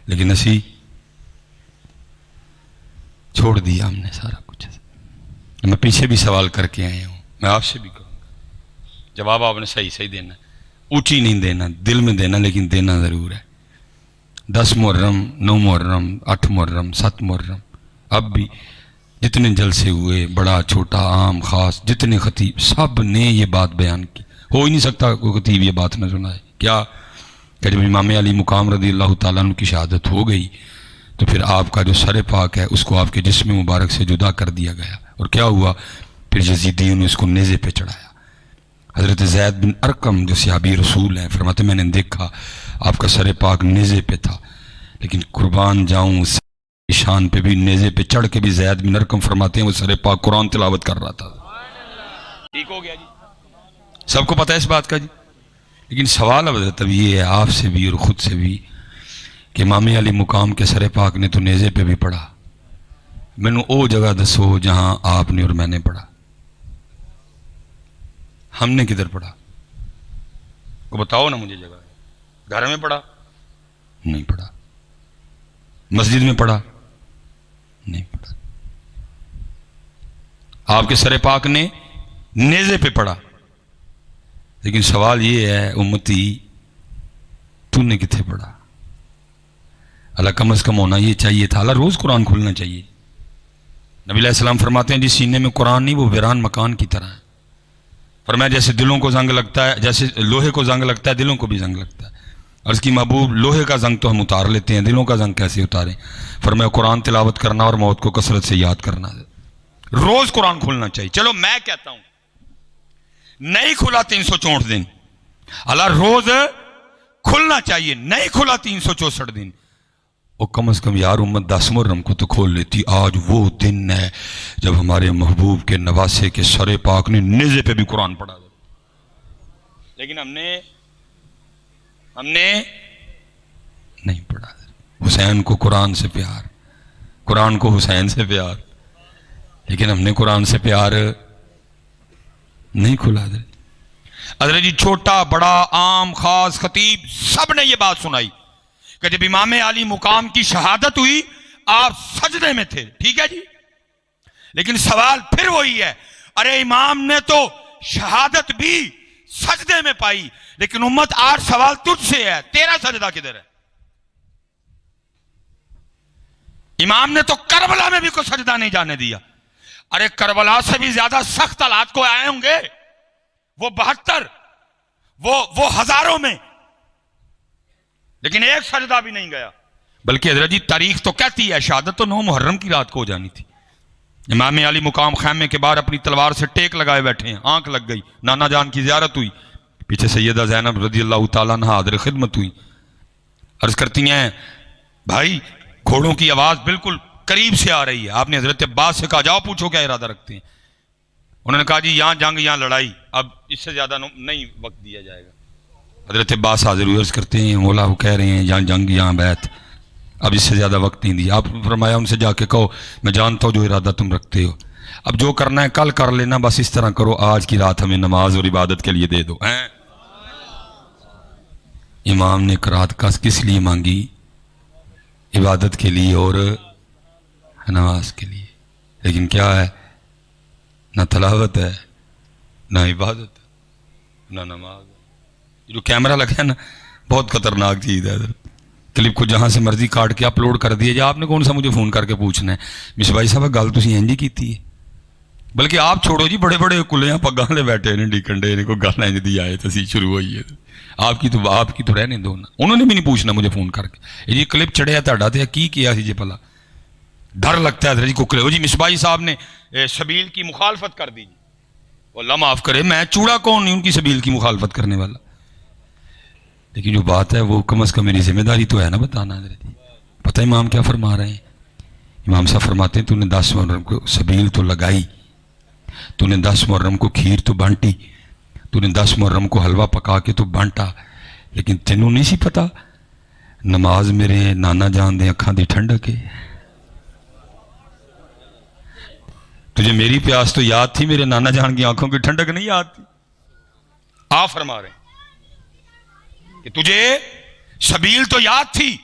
لیکن اسی چھوڑ دیا ہم نے سارا کچھ. میں پیچھے بھی سوال کر کے آیا ہوں, میں آپ سے بھی کروں گا, جواب آپ نے صحیح دینا, اونچی نہیں دینا, دل میں دینا, لیکن دینا ضرور ہے. 10 محرم 9 محرم 8 محرم 7 محرم اب بھی جتنے جلسے ہوئے, بڑا چھوٹا عام خاص, جتنے خطیب, سب نے یہ بات بیان کی. ہو ہی نہیں سکتا کوئی خطیب یہ بات نہ سنائے. کیا کہ جب امام علی مقام رضی اللہ تعالیٰ عنہ کی شہادت ہو گئی تو پھر آپ کا جو سر پاک ہے اس کو آپ کے جسم مبارک سے جدا کر دیا گیا. اور کیا ہوا, پھر یزیدیوں نے اس کو نیزے پہ چڑھایا. حضرت زید بن ارقم جو صحابی رسول ہیں فرماتے میں نے دیکھا آپ کا سر پاک نیزے پہ تھا, لیکن قربان جاؤں اس شان پہ بھی نیزے پہ چڑھ کے بھی زید بن ارقم فرماتے ہیں وہ سر پاک قرآن تلاوت کر رہا تھا. ٹھیک ہو گیا جی, سب کو پتہ ہے اس بات کا جی. لیکن سوال اب یہ ہے آپ سے بھی اور خود سے بھی کہ امام علی مقام کے سر پاک نے تو نیزے پہ بھی پڑھا, میں نے وہ جگہ دسو جہاں آپ نے اور میں نے پڑھا. ہم نے کدھر پڑھا کو بتاؤ نا مجھے جگہ. گھر میں پڑھا نہیں پڑھا, مسجد میں پڑھا نہیں پڑھا, آپ کے سر پاک نے نیزے پہ پڑھا. لیکن سوال یہ ہے امتی تو نے کتنے پڑھا؟ اللہ کم از کم ہونا یہ چاہیے تھا, اللہ روز قرآن کھولنا چاہیے. نبی علیہ السلام فرماتے ہیں جس سینے میں قرآن نہیں وہ ویران مکان کی طرح ہے. فرمایا جیسے دلوں کو زنگ لگتا ہے, جیسے لوہے کو زنگ لگتا ہے دلوں کو بھی زنگ لگتا ہے. عرض کی محبوب لوہے کا زنگ تو ہم اتار لیتے ہیں, دلوں کا زنگ کیسے اتاریں؟ فرمایا قرآن تلاوت کرنا اور موت کو کثرت سے یاد کرنا, روز قرآن کھولنا چاہیے. چلو میں کہتا ہوں نہیں کھلا 364 دن, اللہ روز کھلنا چاہیے, نہیں کھلا 364 دن. وہ کم از کم یار امت 10 محرم کو تو کھول لیتی. آج وہ دن ہے جب ہمارے محبوب کے نواسے کے سر پاک نے نیزے پہ بھی قرآن پڑھا. لیکن ہم نے نہیں پڑھا. حسین کو قرآن سے پیار, قرآن کو حسین سے پیار, لیکن ہم نے قرآن سے پیار نہیں کھلا. حضرت جی چھوٹا بڑا عام خاص خطیب سب نے یہ بات سنائی کہ جب امام علی مقام کی شہادت ہوئی آپ سجدے میں تھے. ٹھیک ہے جی, لیکن سوال پھر وہی ہے, ارے امام نے تو شہادت بھی سجدے میں پائی, لیکن امت آج سوال تجھ سے ہے, تیرا سجدہ کدھر ہے؟ امام نے تو کربلا میں بھی کوئی سجدہ نہیں جانے دیا. ارے کربلا سے بھی زیادہ سخت حالات کو آئے ہوں گے, وہ 72 وہ ہزاروں میں, لیکن ایک سجدہ بھی نہیں گیا. بلکہ حضرت جی تاریخ تو کہتی ہے شہادت تو 9 محرم کی رات کو ہو جانی تھی. امام علی مقام خیمے کے باہر اپنی تلوار سے ٹیک لگائے بیٹھے ہیں, آنکھ لگ گئی, نانا جان کی زیارت ہوئی, پیچھے سیدہ زینب رضی اللہ تعالیٰ عنہ حاضر خدمت ہوئی. عرض کرتی ہیں بھائی گھوڑوں کی آواز بالکل قریب سے آ رہی ہے. آپ نے حضرت عباس سے کہا جاؤ پوچھو کیا ارادہ رکھتے ہیں. انہوں نے کہا جی یہاں جنگ یہاں لڑائی, اب اس سے زیادہ نہیں وقت دیا جائے گا. حضرت عباس حاضر ہوئے, عرض کرتے ہیں مولا وہ کہہ رہے ہیں یہاں جنگ یہاں بیعت, اب اس سے زیادہ وقت نہیں دیا. آپ فرمایا ان سے جا کے کہو میں جانتا ہوں جو ارادہ تم رکھتے ہو, اب جو کرنا ہے کل کر لینا, بس اس طرح کرو آج کی رات ہمیں نماز اور عبادت کے لیے دے دو. امام نے قرات کس لیے مانگی؟ عبادت کے لیے اور نماز کے لیے. لیکن کیا ہے, نہ تلاوت ہے, نہ عبادت ہے, نہ نماز ہے. جو کیمرہ لگا ہے نا بہت خطرناک چیز ہے. کلپ کو جہاں سے مرضی کاٹ کے اپلوڈ کر دیا جائے, آپ نے کون سا مجھے فون کر کے پوچھنا ہے مس بھائی صاحب گل تسی انج ہی کیتی ہے. بلکہ آپ چھوڑو جی, بڑے بڑے کلیاں پگاں لے بیٹھے نے ڈیکنڈے نے, کوئی گل انج دی آئے تسی شروع ہوئی ہے. آپ کی تو رہنے دو نا. انہوں نے بھی نہیں پوچھنا مجھے فون کر کے یہ کلپ چڑھیا تہاڈا تے کی کیا سی جی, بھلا ڈر لگتا ہے جی کو جی مس بھائی صاحب نے سبیل کی مخالفت کر دی. اللہ معاف کرے, میں چوڑا کون نہیں ان کی سبیل کی مخالفت کرنے والا. لیکن جو بات ہے وہ کم از کم میری ذمہ داری تو ہے نا بتانا. حضرت پتہ امام کیا فرما رہے ہیں؟ امام صاحب فرماتے ہیں تو نے 10 محرم کو سبیل تو لگائی, تو نے 10 محرم کو کھیر تو بانٹی, تو نے 10 محرم کو حلوہ پکا کے تو بانٹا, لیکن تینوں نہیں سی پتا نماز میرے نانا جان دے اکھاں دی ٹھنڈک ہے. تجھے میری پیاس تو یاد تھی, میرے نانا جان کی آنکھوں کی ٹھنڈک نہیں یاد تھی. آپ فرما رہے ہیں کہ تجھے سبیل تو یاد تھی,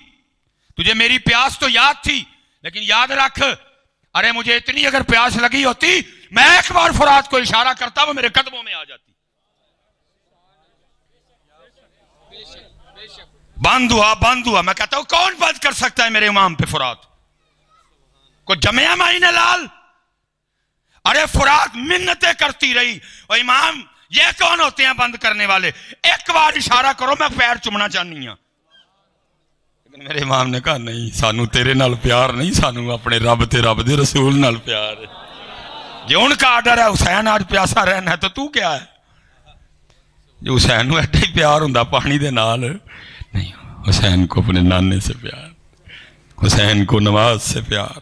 تجھے میری پیاس تو یاد تھی، لیکن یاد رکھ، ارے مجھے اتنی اگر پیاس لگی ہوتی میں ایک بار فرات کو اشارہ کرتا وہ میرے قدموں میں آ جاتی۔ بند ہوا، میں کہتا ہوں کون بند کر سکتا ہے میرے امام پہ فرات کو؟ جمعہ مائن لال، ارے فرات منتیں کرتی رہی، اور امام یہ کون ہوتے ہیں بند کرنے والے؟ ایک بار اشارہ کرو میں پیر چومنا چاہنی ہوں۔ لیکن میرے امام نے کہا نہیں، سانو تیرے نال پیار نہیں، سانو اپنے رب تے رب دے رسول نال پیار ہے۔ جو ان کا آرڈر ہے حسین آج پیاسا رہنا ہے تو کیا ہے؟ جو حسین نو ایڈا ہی پیار ہوندا پانی دے نال نہیں، حسین کو اپنے نانے سے پیار، حسین کو نماز سے پیار،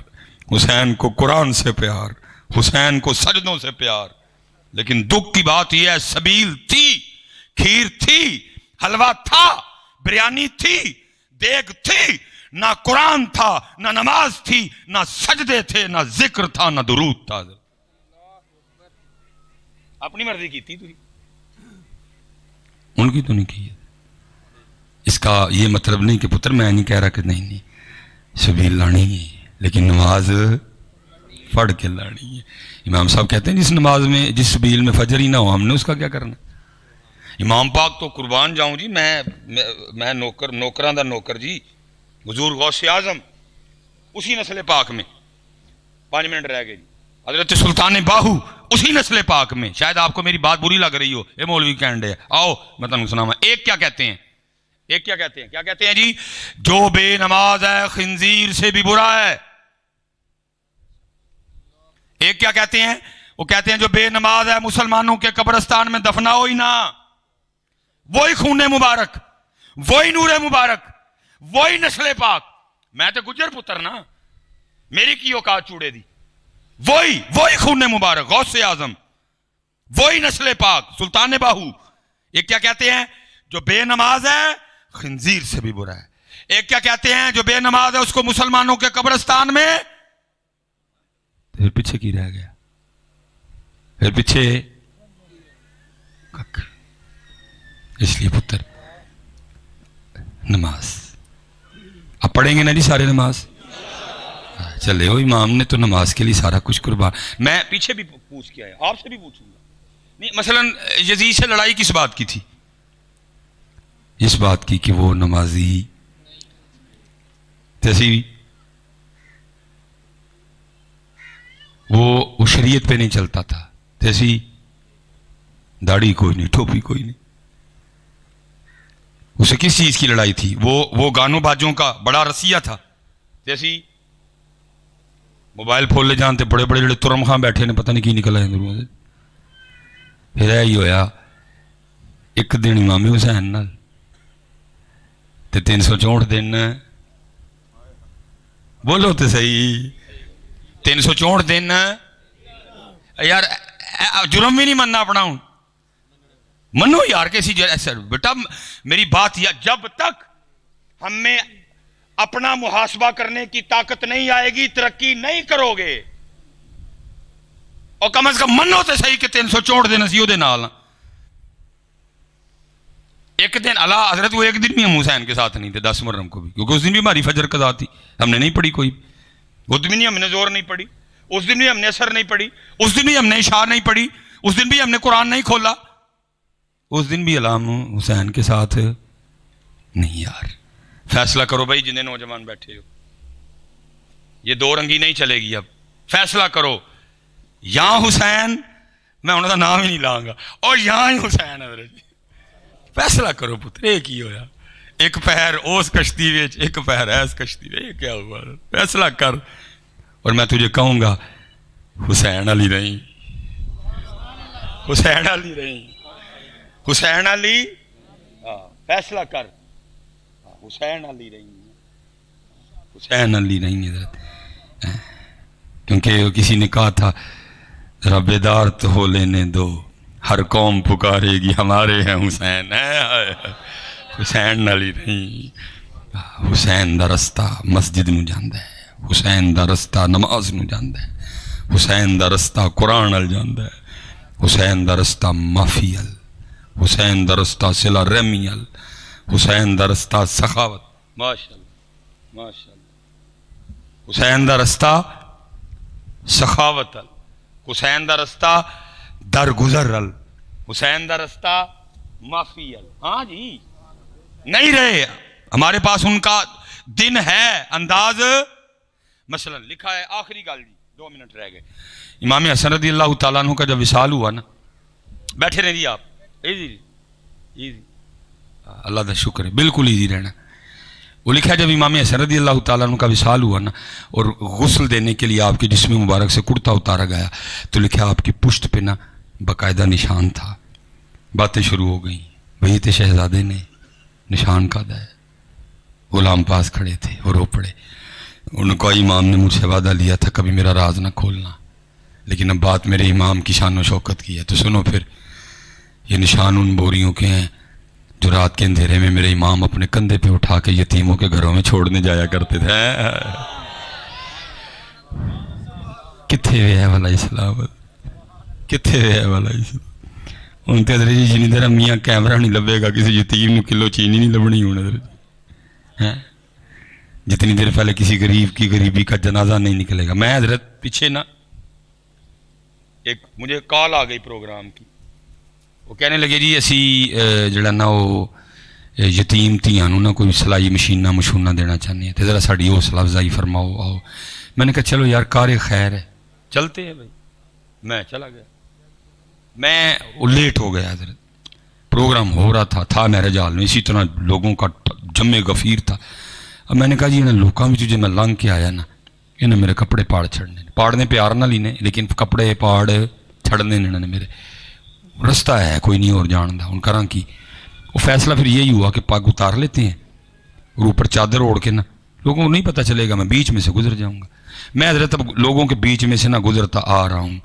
حسین کو قرآن سے پیار، حسین کو سجدوں سے پیار۔ لیکن دکھ کی بات یہ ہے، سبیل تھی، کھیر تھی، حلوہ تھا، بریانی تھی، دیگ تھی، نہ قرآن تھا، نہ نماز تھی، نہ سجدے تھے، نہ ذکر تھا، نہ درود تھا۔ اپنی مرضی کی تھی، ان کی تو نہیں کی۔ اس کا یہ مطلب نہیں کہ پتر میں نہیں کہہ رہا کہ نہیں سبیل لانی ہے، لیکن نماز پڑھ کے لانی ہے۔ امام صاحب کہتے ہیں جس نماز میں، جس سبیل میں فجر ہی نہ ہو ہم نے اس کا کیا کرنا؟ امام پاک تو قربان جاؤں جی، میں نوکراں دا نوکر جی، حضور غوث اعظم اسی نسل پاک میں، 5 منٹ رہ گئے جی، حضرت سلطان باہو اسی نسل پاک میں۔ شاید آپ کو میری بات بری لگ رہی ہو، اے مولوی کینڈے آؤ میں تمہیں سناواں۔ ایک کیا کہتے ہیں، کیا کہتے ہیں جی؟ جو بے نماز ہے خنزیر سے بھی برا ہے۔ ایک کیا کہتے ہیں؟ وہ کہتے ہیں جو بے نماز ہے مسلمانوں کے قبرستان میں دفناؤ ہی نہ، وہی خون مبارک، وہی نور مبارک، وہی نسل پاک۔ میں تو گجر پتر نا، میری کی اوقات چوڑے دی، وہی خون مبارک، غوث اعظم، وہی نسل پاک، سلطان باہو۔ ایک کیا کہتے ہیں؟ جو بے نماز ہے خنزیر سے بھی برا ہے۔ ایک کیا کہتے ہیں؟ جو بے نماز ہے اس کو مسلمانوں کے قبرستان میں، پھر پیچھے کی رہ گیا؟ پھر پیچھے اس لیے پتر نماز اب پڑھیں گے نا جی سارے نماز، چلے ہو امام نے تو نماز کے لیے سارا کچھ قربان۔ میں پیچھے بھی پوچھ کے آیا، آپ سے بھی پوچھوں گا۔ نہیں مثلا یزید سے لڑائی کس بات کی تھی؟ اس بات کی کہ وہ نمازی تیسی وہ شریعت پہ نہیں چلتا تھا، تیسی داڑھی کوئی نہیں، ٹوپی کوئی نہیں۔ اسے کس چیز کی لڑائی تھی؟ وہ گانوں باجوں کا بڑا رسیہ تھا، جیسی موبائل پھول لے جانتے بڑے بڑے جڑے ترم خاں بیٹھے نے پتہ نہیں کی نکل آئے اندروں سے۔ پھر یہی ہویا ایک دن امام حسین نال تے 364 دن، بولو تے صحیح، 364 دن یار جرم بھی نہیں مننا اپنا، ہوں منو یار کیسی بیٹا میری بات، یا جب تک ہمیں اپنا محاسبہ کرنے کی طاقت نہیں آئے گی ترقی نہیں کرو گے۔ اور کم از کم منو تے صحیح کہ 364 دن اسی دے نال ایک دن اللہ حضرت وہ ایک دن بھی ہم حسین کے ساتھ نہیں تھے 10 محرم کو بھی، کیونکہ اس دن بھی ہماری فجر قضا تھی، ہم نے نہیں پڑھی کوئی، اس دن بھی ہم نے زور نہیں پڑھی، اس دن بھی ہم نے اثر نہیں پڑھی، اس دن بھی ہم نے عشاء نہیں پڑھی، اس دن بھی ہم نے قرآن نہیں کھولا، اس دن بھی علام حسین کے ساتھ نہیں۔ یار فیصلہ کرو بھائی، جنہیں نوجوان بیٹھے ہو، یہ دو رنگی نہیں چلے گی، اب فیصلہ کرو، یہاں حسین، میں انہوں کا نام ہی نہیں لاؤں گا، اور یہاں ہی حسین حضرت جی، فیصلہ کرو پتر، ایک ہی ہویا، ایک پہر اس کشتی وچ ایک پہر ایس کشتی وچ، یہ کیا ہوا؟ فیصلہ کر، اور میں تجھے کہوں گا حسین علی نہیں، حسین علی نہیں، حسین علی، فیصلہ کر، حسین علی نہیں، حسین علی نہیں حضرت، کیونکہ کسی نے کہا تھا ذرا بیدار تو ہو لینے دو، ہر قوم پکارے گی ہمارے ہیں حسین، حسین علی نہیں۔ حسین دا رستہ مسجد نو جاندا ہے، حسین دا رستہ نماز نو جاندا ہے، حسین دا رستہ قرآن ال جاندا ہے، حسین دا رستہ معافی ال، حسین دا رستہ صلہ رحمی ال، حسین دا رستہ سخاوت، ماشاءاللہ ماشاءاللہ حسین دا رستہ سخاوت ال، حسین دا رستہ درگزر ال، حسین دا رستہ معافی ال. ہاں جی نہیں رہے ہمارے پاس ان کا دن ہے انداز. مثلا لکھا ہے آخری گل جی 2 منٹ رہ گئے. امام حسن رضی اللہ تعالیٰ عنہ کا جب وصال ہوا نا، بیٹھے رہیں جی آپ، ایزی اللہ کا شکر ہے، بالکل ایزی رہنا. وہ لکھا ہے جب امام حسن رضی اللہ تعالیٰ عنہ کا وصال ہوا نا اور غسل دینے کے لیے آپ کے جسم مبارک سے کرتا اتارا گیا تو لکھا آپ کی پشت پہ نا باقاعدہ نشان تھا. باتیں شروع ہو گئیں، وہی تھے شہزادے نے، نشان کا ہے. غلام پاس کھڑے تھے اور رو پڑے. ان کا امام نے مجھ سے وعدہ لیا تھا کبھی میرا راز نہ کھولنا، لیکن اب بات میرے امام کی شان و شوکت کی ہے تو سنو پھر. یہ نشان ان بوریوں کے ہیں جو رات کے اندھیرے میں میرے امام اپنے کندھے پہ اٹھا کے یتیموں کے گھروں میں چھوڑنے جایا کرتے تھے. کتنے ہوئے ہے والا اسلام، کتنے ہوئے ہے والا اسلام. ان تے حضرت جی جنی دیر میاں کیمرہ نہیں لبے گا کسی یتیم نے کلو چینی نہیں لبنی ہونے حضرت. جتنی دیر پہلے کسی غریب کی غریبی کا جنازہ نہیں نکلے گا. میں حضرت پیچھے نا ایک مجھے کال آ گئی پروگرام کی، وہ کہنے لگے جی اسی جڑا نا وہ یتیم تھیاں نو نا کوئی سلائی مشینہ مشونہ دینا چاہنے ہیں تو ذرا ساڑی حوصلہ افزائی فرماؤ آؤ. میں نے کہا چلو یار کار خیر ہے چلتے ہیں بھائی. میں چلا گیا، میں لیٹ ہو گیا حضرت. پروگرام ہو رہا تھا میرے جال میں، اسی طرح لوگوں کا جمع غفیر تھا. اب میں نے کہا جی انہیں لوکاں بھی تجھے میں لنگ کے آیا نا، انہیں میرے کپڑے پاڑ چھڑنے، پاڑنے پیار نہ لینے لیکن کپڑے پاڑ چھڑنے انہوں نے میرے. رستہ ہے کوئی نہیں اور جان دا. ان کراں کی وہ فیصلہ پھر یہی ہوا کہ پاگ اتار لیتے ہیں اور اوپر چادر اوڑھ کے نا لوگوں کو نہیں پتہ چلے گا، میں بیچ میں سے گزر جاؤں گا. میں حضرت اب لوگوں کے بیچ میں سے نہ گزرتا آ رہا ہوں.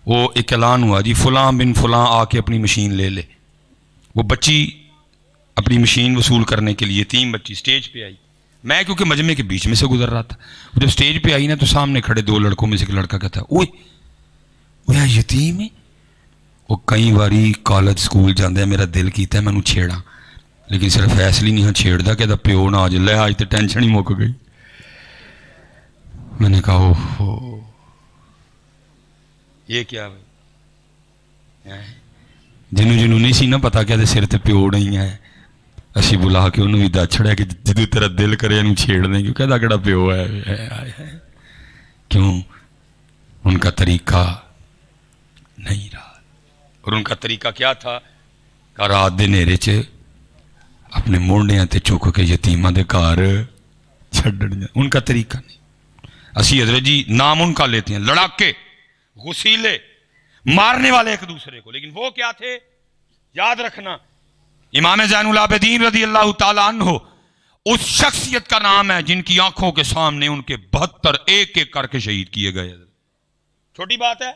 وہ ایک اعلان ہوا جی فلاں بن فلاں آ کے اپنی مشین لے لے. وہ بچی اپنی مشین وصول کرنے کے لیے 3 بچی سٹیج پہ آئی. میں کیونکہ مجمع کے بیچ میں سے گزر رہا تھا. جب سٹیج پہ آئی نا تو سامنے کھڑے 2 لڑکوں میں سے ایک لڑکا کہتا ہے اوئے وہ یتیم ہے. وہ کئی باری کالج سکول جاندے میرا دل کیتا ہے میں چھیڑا لیکن صرف ایسے نہیں ہاں چھیڑتا کہ پیو نہ آ جائے. آج تو ٹینشن ہی مک گئی. میں نے کہا اوہ یہ کیا بھائی، جنوں نہیں سی نہ پتا کہ سر تے پیو نہیں ہے اسی بلا کے انہوں بھی دچڑیا کہ جدو تیرا دل کرے انہوں چھیڑ دیں کیوں کہتا کہڑا پیو ہے. کیوں ان کا طریقہ نہیں رہا. اور ان کا طریقہ کیا تھا کہ رات دے نیرے چ اپنے مونڈیاں تے چک کے یتیماں دے گھر چھڈن. ان کا طریقہ نہیں. اسی حضرت جی نام ان کا لیتے ہیں لڑاکے غسیلے مارنے والے ایک دوسرے کو، لیکن وہ کیا تھے یاد رکھنا. امام زین العابدین رضی اللہ تعالیٰ عنہ اس شخصیت کا نام ہے جن کی آنکھوں کے سامنے ان کے 72 ایک ایک کر کے شہید کیے گئے. چھوٹی بات ہے.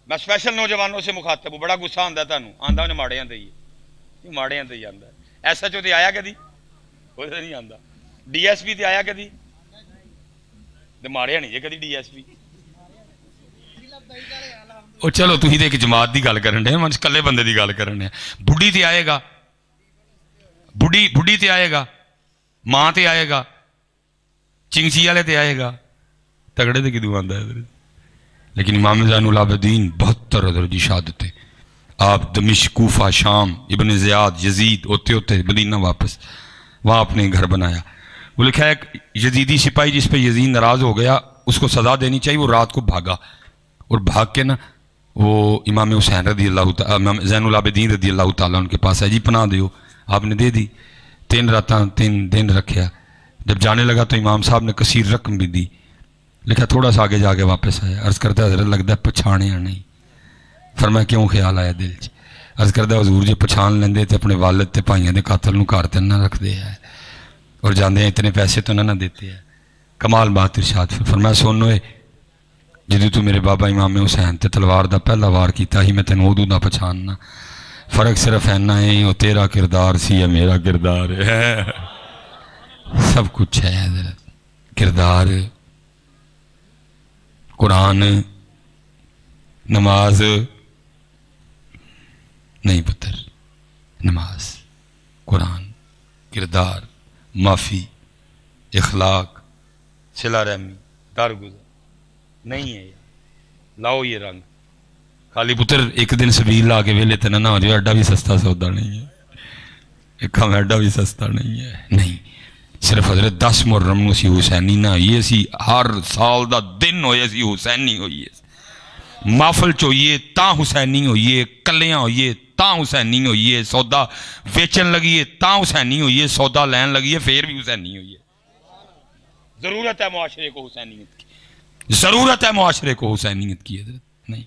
میں اسپیشل نوجوانوں سے مخاطب ہوں. بڑا غصہ آتا ہے تمہیں آتا انہیں ماڑے آتے ہی ماڑے آتے ہی آتا ہے. ایس ایچ او تے آیا کدی وہ نہیں آتا. ڈی ایس پی تے آیا کدی ماڑے نہیں جی کدی ڈی ایس پی. وہ چلو تھی تو ایک جماعت کی گل کرن ڈے، میں کلے بندے کی گل کرن ڈے. بڈھی تے آئے گا، بڈھی تے آئے گا، ماں تے آئے گا، چنگسی والے تے آئے گا، تگڑے تے کدو آتا ہے. لیکن امام زین العابدین 72 حضرت جی شہادتیں. آپ دمشق کوفہ شام ابن زیاد یزید ہوتے ہوتے مدینہ واپس وہاں اپنے گھر بنایا. وہ لکھا ہے یزیدی سپاہی جس پہ یزید ناراض ہو گیا اس کو سزا دینی چاہیے. وہ رات کو بھاگا اور بھاگ کے نا وہ امام حسین رضی اللہ امام زین العابدین رضی اللہ تعالیٰ ان کے پاس ہے جی پناہ دیو. آپ نے دے دی. 3 راتاں 3 دن رکھیا. جب جانے لگا تو امام صاحب نے کثیر رقم بھی دی. لکھا تھوڑا سا آگے جا کے واپس آیا. عرض کرتا حضرت لگتا ہے پچھانے نہیں. فرمایا کیوں خیال آیا دل چ. عرض کرتا حضور جی پچھان لیندے تے اپنے والد تے بھائیاں دے قاتل نو گھر تے نہ رکھ دے ہے اور جاندے ہیں اتنے پیسے تو نہ دیتے ہیں. کمال بات ارشاد. فرمایا سن ہوئے جدو تو میرے بابا امام حسین تے تلوار دا پہلا وار کیتا ہی میں تینوں ادو دا پچھاننا. فرق صرف اینا ہے وہ تیرا کردار سی یا میرا کردار ہے. سب کچھ ہے حضرت. کردار، قرآن، نماز نہیں پتر، نماز، قرآن، کردار، معافی، اخلاق، صلہ رحمی، درگزر نہیں ہے یار، لاؤ یہ رنگ. خالی پتر ایک دن سبیل لا کے ویلے تنا نہ ہو جائے، ایڈا بھی سستا سودا نہیں ہے، ایک ہم ایڈا بھی سستا نہیں ہے. نہیں، صرف حضرت 10 محرم نو سی حسینی نہ ہوئی سی، ہر سال دا دن ہوئے سی حسینی ہوئی ہے. محفل چوئیے تا حسینی ہوئیے، کلیاں ہوئیے تا حسینی ہوئیے، سودا ویچن لگیے تا حسینی ہوئیے، سودا لین لگیے پھر بھی حسینی ہوئیے. ضرورت ہے معاشرے کو حسینیت کی، ضرورت ہے معاشرے کو حسینیت کی حضرت. نہیں،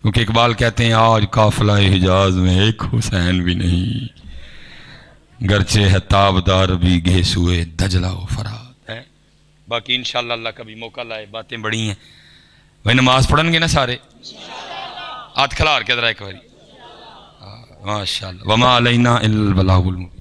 کیونکہ اقبال کہتے ہیں آج قافلہ حجاز میں ایک حسین بھی نہیں، گرچہ ہے تابدار بھی گھیسوئے دجلہ و فرات ہے. باقی انشاءاللہ اللہ کبھی موقع لائے، باتیں بڑی ہیں. وہ نماز پڑھن گے نا سارے، ہاتھ کھلار کے ذرا ایک باری. ماشاءاللہ. وما علینا الا البلاغ المبین.